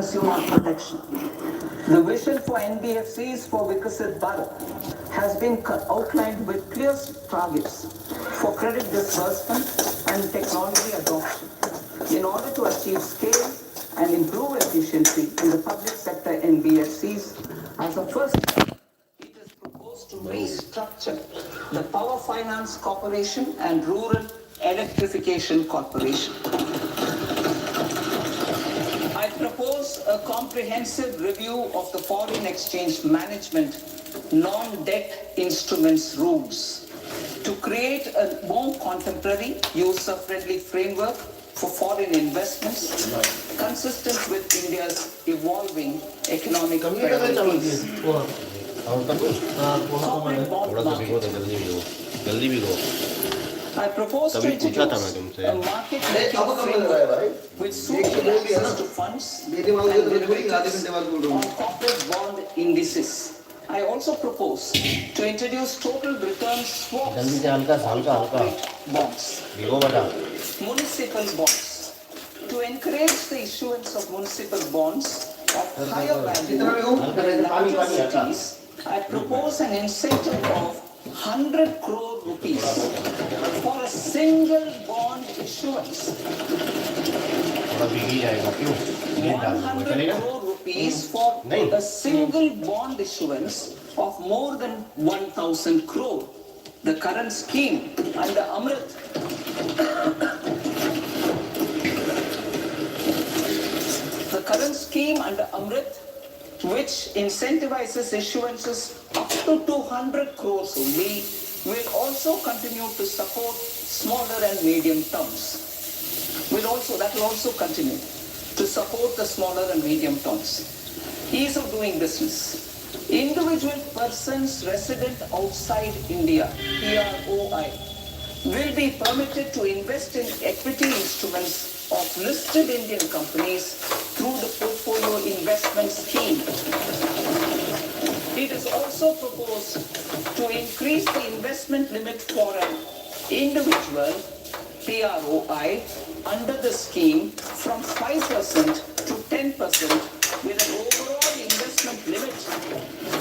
consumer protection. The vision for NBFCs for Viksit Bharat has been outlined with clear targets for credit disbursement and technology adoption. In order to achieve scale and improve efficiency in the public sector NBFCs, as a first step, it is proposed to restructure the Power Finance Corporation and Rural Electrification Corporation. I propose a comprehensive review of the foreign exchange management non-debt instruments rules to create a more contemporary, user-friendly framework for foreign investments consistent with India's evolving economic priorities. Corporate bond market. I propose to introduce a market-making framework which suits access to funds and derivatives on corporate bond indices. I also propose to introduce total return swaps on corporate bonds. Municipal bonds. To encourage the issuance of municipal bonds of higher value in larger cities, I propose an incentive of 100 crore rupees for a single bond issuance. 100 crore rupees for a single bond issuance of more than 1,000 crore. The current scheme under Amrit which incentivizes issuances up to 200 crores only, will also continue to support smaller and medium towns. That will also continue to support the smaller and medium towns. Ease of doing business. Individual persons resident outside India, PROI, will be permitted to invest in equity instruments of listed Indian companies through the portfolio investment scheme. It is also proposed to increase the investment limit for an individual PROI under the scheme from 5% to 10% with an overall investment limit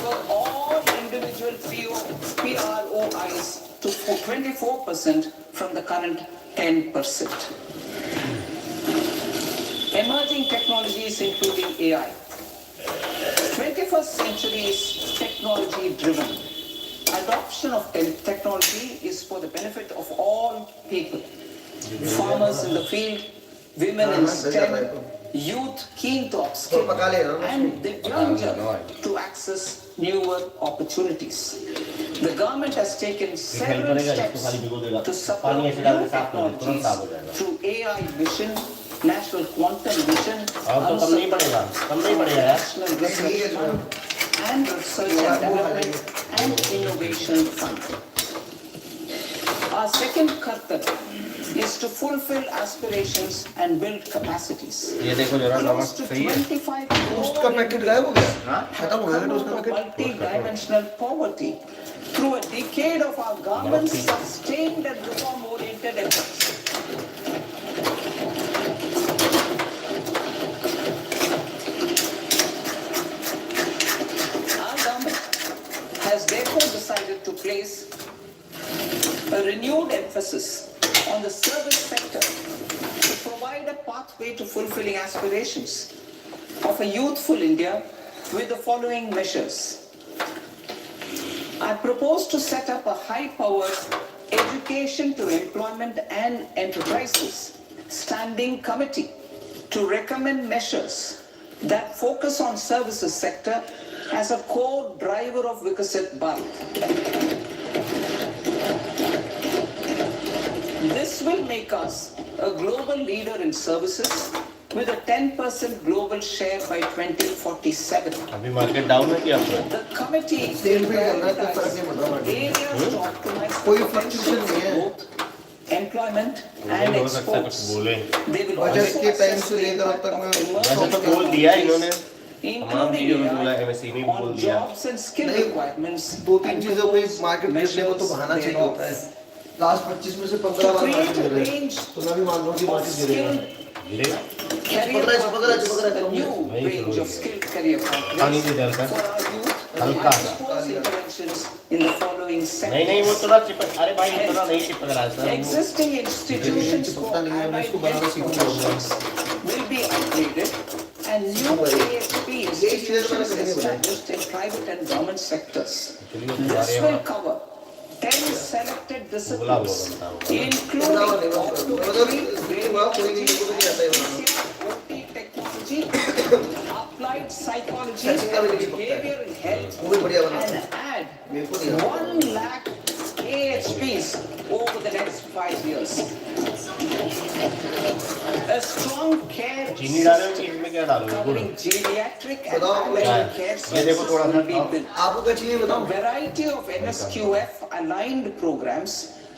for all individual PROIs to 24% from the current 10%. Emerging technologies including AI. 21st century is technology driven. Adoption of technology is for the benefit of all people. Farmers in the field, women in STEM, youth keen to upskill, and the younger to access newer opportunities. The government has taken several steps to support new technologies through AI Vision, National Quantum Vision, National Research Fund, and Research and Development and Innovation Fund. Our second kartavya is to fulfill aspirations and build capacities. Close to 25 multi-dimensional poverty through a decade of our government's sustained and reform-oriented efforts. Our government has therefore decided to place a renewed emphasis on the service sector to provide a pathway to fulfilling aspirations of a youthful India with the following measures. I propose to set up a high-powered education to employment and enterprises standing committee to recommend measures that focus on services sector as a core driver of Viksit Bharat. This will make us a global leader in services with a 10% global share by 2047. अभी market down है क्या आपका? The committee will prioritize areas to optimize potential for growth, employment and exports. They will also assess the impact of emerging बोल दिया इन्होंने including AI on jobs and skill requirements. दो तीन चीजों पे मार्केट करने को तो बहाना चाहिए होता है. लास्ट 25 में से 15 बार मार्केट गिर रही है, तो मैं भी मान लूं कि मार्केट गिरेगा. career pathways, a new range of skilled career पानी दे pathways they for our youth. हल्का I propose interventions in the following नहीं नहीं वो sectors. थोड़ा चिपक अरे भाई वो थोड़ा नहीं चिपक रहा है सर Existing institutions for चिपकता नहीं है, मैं allied इसको बनाना health सीखूंगा। professions will be upgraded and new AHP institutions established in private and government sectors. This will cover 10 selected disciplines, including optometry, radiology, OT technology, applied psychology, and behavioral health, वो भी बढ़िया बना and add 1 lakh AHPs over the next 5 years. A strong care चीनी डालोगे system इसमें क्या डालोगे गुड़ covering geriatric and बताओ, allied care ये देखो services थोड़ा सा will be खाओ। built. आपको क्या चाहिए A बताओ variety of NSQF aligned programs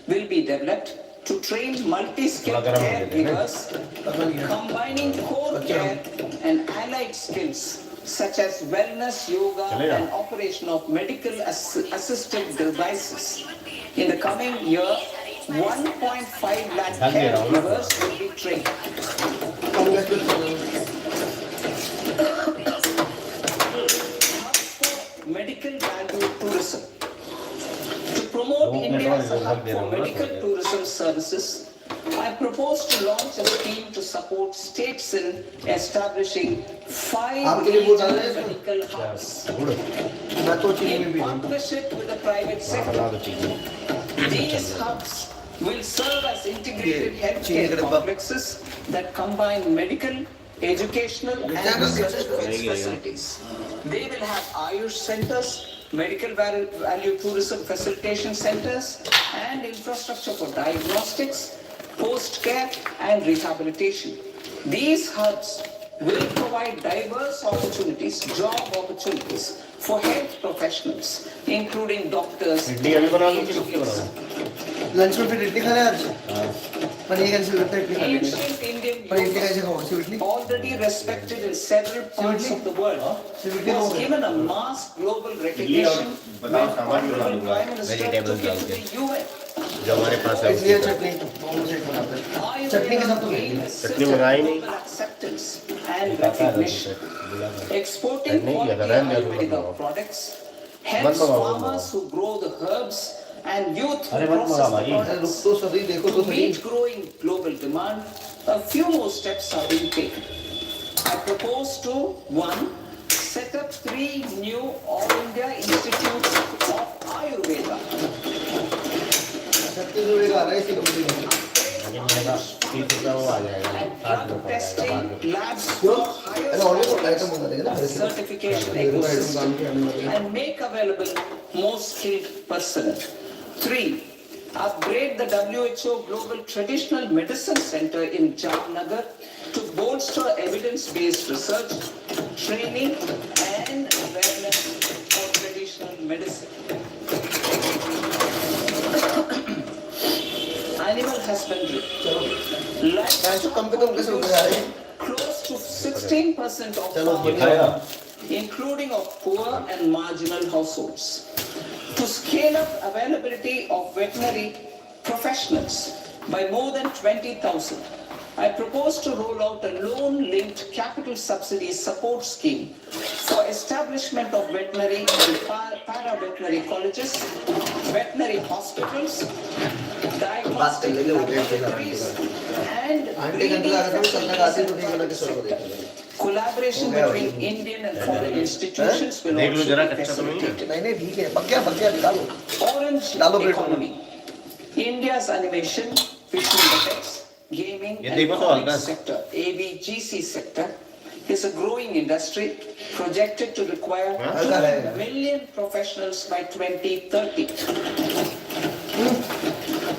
will be developed to train multi-skilled थोड़ा गरम होने देना। caregivers, combining core care and allied skills such as wellness, yoga, चलेगा। and operation of medical assisted devices. In the coming year, 1.5 lakh ढक दे रहा हूँ ना। caregivers will be trained. Medical value tourism. To promote लोग India's ने hub दे रहा for हूँ ना medical थोड़ा। tourism services, I propose to launch a scheme to support states in establishing 5 आपके लिए वो डाल रहे हैं regional इसमें? medical hubs गुड़ मैं तो चीनी में in भी हूँ partnership with the private हाँ sector. बना दो चीनी These hubs will serve as integrated ये चीनी का healthcare डब्बा। complexes that combine medical, educational, and research-based facilities. They will have Ayush centers, medical value tourism facilitation centers, and infrastructure for diagnostics, post-care, and rehabilitation. These hubs will provide diverse opportunities, job opportunities for health professionals, including doctors, idli अभी बना दो कि रुक के बनाओ lunch में फिर इडली खाना है आज पर ये कैंसिल करते हैं इडली खा लेंगे ancient Indian पर इडली yoga, कैसे खाओ सिर्फ idli already respected in several parts of the world, was given a mass global recognition when बताओ सामान भी बना Honorable दूंगा, Prime Minister vegetables took it डाल to के। the UN. जो हमारे पास है इडली उसी और का। चटनी दोनों से बनाते हैं Ayurveda चटनी के साथ तो gained a चटनी certain मंगाई नहीं। global acceptance and खाता है recognition. Exporting नहीं किया था, quality रहने दो, मत Ayurveda मंगाओ। products मत helps मंगाओ, मत farmers who grow the herbs and youth who अरे मत process मंगाओ the भाई। अरे रुक products. तो सभी देखो तो To सही meet growing global demand, a few more steps are being taken. I propose to 1. Set up 3 new All India Institutes of Ayurveda. Chhattisgarh का आ रहा है इसी कंपनी में लेकिन मेरा 30 रुपया वो आ जाएगा And 60 drug रुपया testing labs क्यों for higher अरे ऑनलाइन को आइटम मंगा देंगे ना standards, certification आइटम काम के आने वाले ecosystem, and make available more skilled personnel. 3. Upgrade the WHO Global Traditional Medicine Center in Jamnagar to bolster evidence-based research, training, and awareness for traditional medicine. Animal husbandry. ऐसे कम पे कम कैसे रुपए आ रहे हैं Close to 16% of चलो farm खाएगा including of poor and marginal households. To scale up availability of veterinary professionals by more than 20,000, I propose to roll out a loan-linked capital subsidy support scheme for establishment of veterinary and para-veterinary colleges, veterinary hospitals, diagnostic laboratories, and aunty breeding घंटे लगा था कल तक आती तो ठीक होना facilities किस in को the देखेंगे sector. Collaboration between Indian and foreign institutions will देख लो also जरा be कच्चा तो नहीं है। facilitated. नहीं नहीं ठीक है पक गया डालो Orange डालो प्लेट में। economy. India's animation, visual effects, gaming ये and देखो तो हल्का comic sector, ABGC sector, is a growing industry projected to require हल्का 2 है। million professionals by 2030.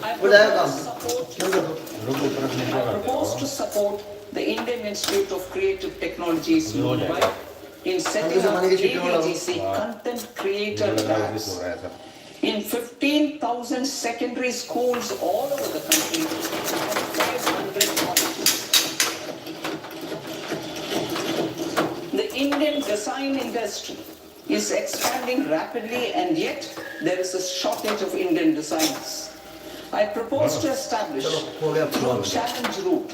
I हो जाएगा काम propose support क्यों करो रुक ऊपर से नीचे I करते propose to हो support the Indian Institute of Creative Technologies ये हो Mumbai जाएगा। in setting जैसे up मानिए कि छुट्टी वाला हो। ABGC content creator ये लगा labs हो रहा है सब in 15,000 secondary schools all over the country and 500 colleges. The Indian design industry is expanding rapidly and yet there is a shortage of Indian designers. I propose to establish चलो हो गया through challenge route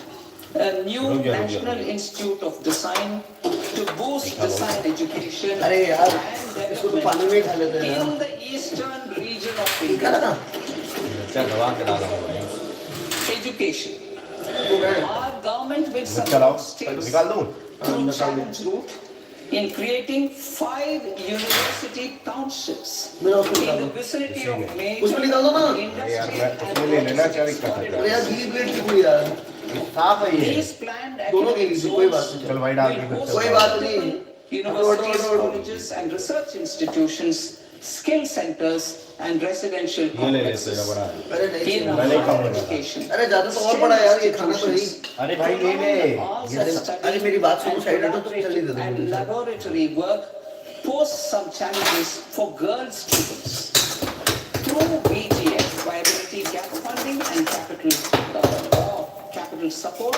a new रुक जा, National Institute of Design to boost design education अरे यार and इसको तो पानी में ही खा लेते हैं यार in the eastern region of निकाला India. ना मिर्चा दबा के डाला हूँ भाई Education. वो गए Our government will मिर्चा लाओ support states निकाल दूँ through challenge route in creating 5 university townships मेरा उसको in निकाल the दो vicinity of उसको निकाल दो ना अरे यार industry मैं उसमें ले लेना क्या दिक्कत है अरे यार गीली प्लेट की कोई यार साफ है ये These planned दोनों के academic लिए कोई बात zones नहीं चल भाई डाल के will फिर host कोई बात नहीं universities, हटो, हटो, हटो। colleges and research institutions, skill centers and residential ये ले लेते complexes हैं बड़ा अरे नहीं in मैं नहीं higher खाऊंगा। education. अरे ज्यादा तो और बड़ा यार ये खाना तो नहीं अरे भाई ले ले अरे मेरी बात सुनो साइड हटो तो चल ही दे and दो laboratory work pose some challenges for girl students. Through BGF, viability gap funding and capital support,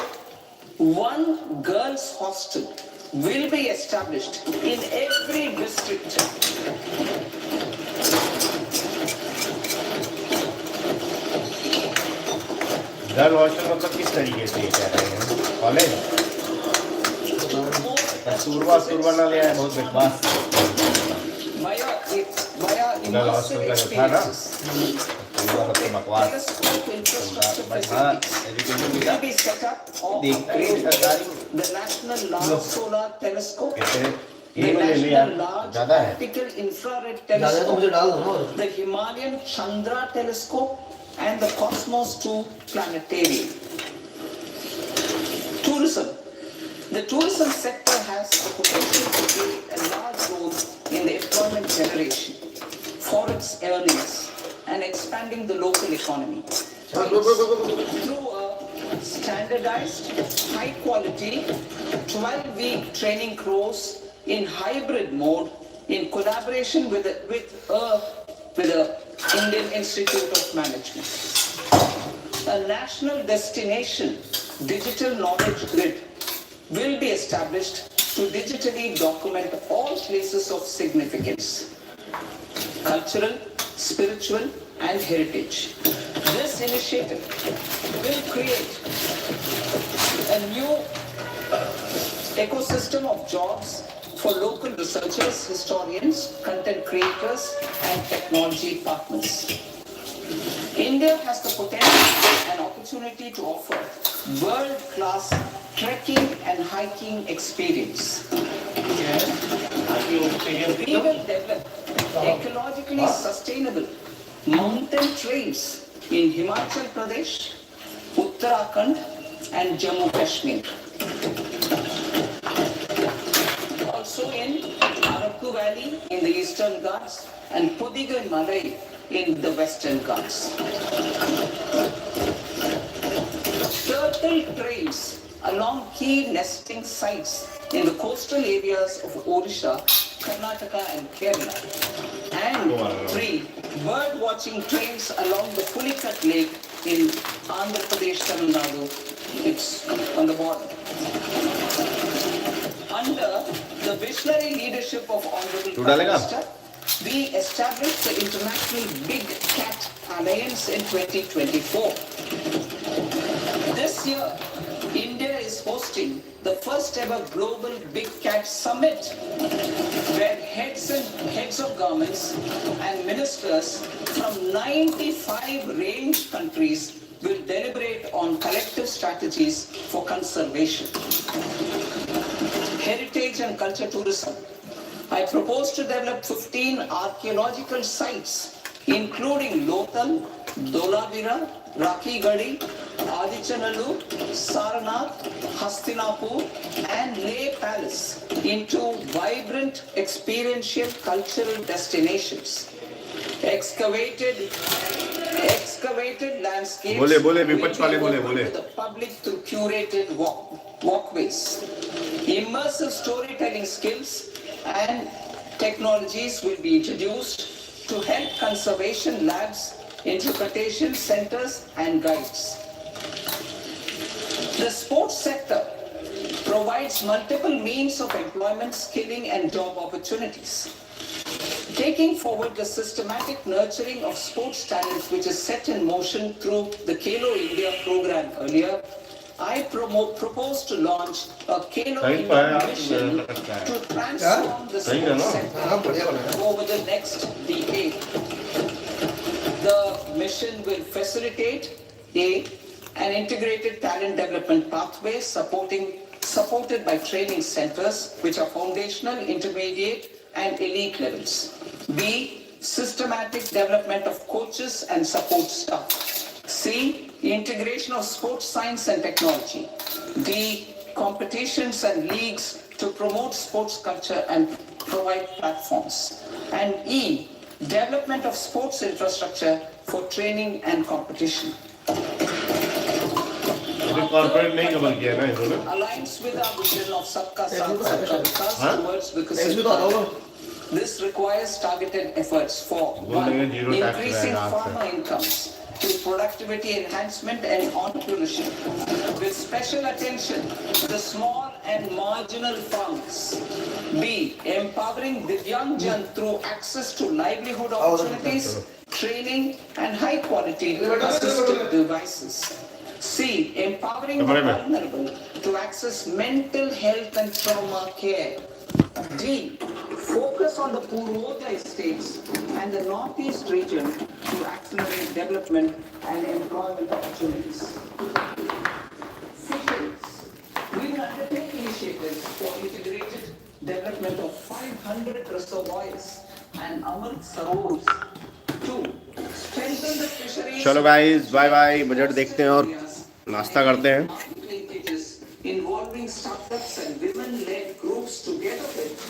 one girls' hostel will be established in every district. Girl hostel मतलब किस तरीके से ये कह रहे हैं कॉलेज कस्तूरबा ना ले आए बहुत बकवास Via गर्ल immersive हॉस्टल का जो था ना experiences, कस्तूरबा सबसे बकवास telescope infrastructure बस हाँ facilities एजुकेशन की will be set up or देखते ही upgraded. सरकारी The National Large Solar Telescope, कहते हैं the ये में ले लिया National Large ज़्यादा है Optical Infrared ज्यादा है तो मुझे Telescope, डाल दो ना और the Himalayan Chandra Telescope, and the Cosmos 2 Planetarium. Tourism. The tourism sector has the potential to play a large role in the employment generation, forex earnings, and expanding the local economy. Through a standardized, high-quality, 12-week training course in hybrid mode in collaboration with the Indian Institute of Management. A national destination digital knowledge grid will be established to digitally document all places of significance, cultural, spiritual, and heritage. This initiative will create a new ecosystem of jobs for local researchers, historians, content creators, and technology partners. India has the potential and opportunity to offer world-class trekking and hiking experience. We will develop ecologically sustainable mountain trails in Himachal Pradesh, Uttarakhand, and Jammu Kashmir. Also in Araku Valley in the Eastern Ghats and Pudigai Malai in the Western Ghats. Turtle trails along key nesting sites in the coastal areas of Odisha, Karnataka and Kerala. And 3 bird watching trails along the Pulikat Lake in Andhra Pradesh, Tamil Nadu. It's on the border. Under the visionary leadership of Honorable तू Prime डालेगा? Minister, we established the International Big Cat Alliance in 2024. This year, India is hosting the first ever global Big Cat Summit, where heads of governments and ministers from 95 range countries will deliberate on collective strategies for conservation. Heritage and culture tourism. I propose to develop 15 archaeological sites, including Lothal, Dholavira, Rakhi Gadi, Adichanallu, Sarnath, Hastinapur, and Leh Palace into vibrant experiential cultural destinations. Excavated landscapes बोले, will विपक्ष be वाले बोले, open बोले। to the public through curated walkways. Immersive storytelling skills and technologies will be introduced to help conservation labs, interpretation centers, and guides. The sports sector provides multiple means of employment, skilling, and job opportunities. Taking forward the systematic nurturing of sports talents which is set in motion through the Khelo India program earlier, I propose to launch a Kano सही India पाया mission मुझे लगता है to transform the सही है sports ना? sector हाँ, बढ़िया बनाया। over the next decade. The mission will facilitate an integrated talent development pathway supported by training centers which are foundational, intermediate, and elite levels. B. Systematic development of coaches and support staff. C. Integration of sports science and technology. D. Competitions and leagues to promote sports culture and provide platforms. And E. Development of sports infrastructure for training and competition. अभी corporate नहीं cover किया ना इन्होंने Aligns with our vision of Sabka Saath, Sabka Vikas हाँ? towards इसमें Viksit तो आता होगा। Bharat. This requires targeted efforts for बोल one, देंगे zero tax increasing रहेगा आपसे। farmer incomes, to productivity enhancement and entrepreneurship, with special attention to the small and marginal farmers. B. Empowering Divyangjan through access to livelihood opportunities, training, and high-quality assistive devices. C. Empowering the Kamare mein. vulnerable to access mental health and trauma care. D. Focus on the Purvodaya states and the Northeast region to accelerate development and employment opportunities. Fisheries. We will undertake initiatives for integrated development of 500 reservoirs and Amrit Sarovars to strengthen the fisheries. चलो guys bye bye budget देखते हैं और नाश्ता करते हैं Involving startups and women-led groups together with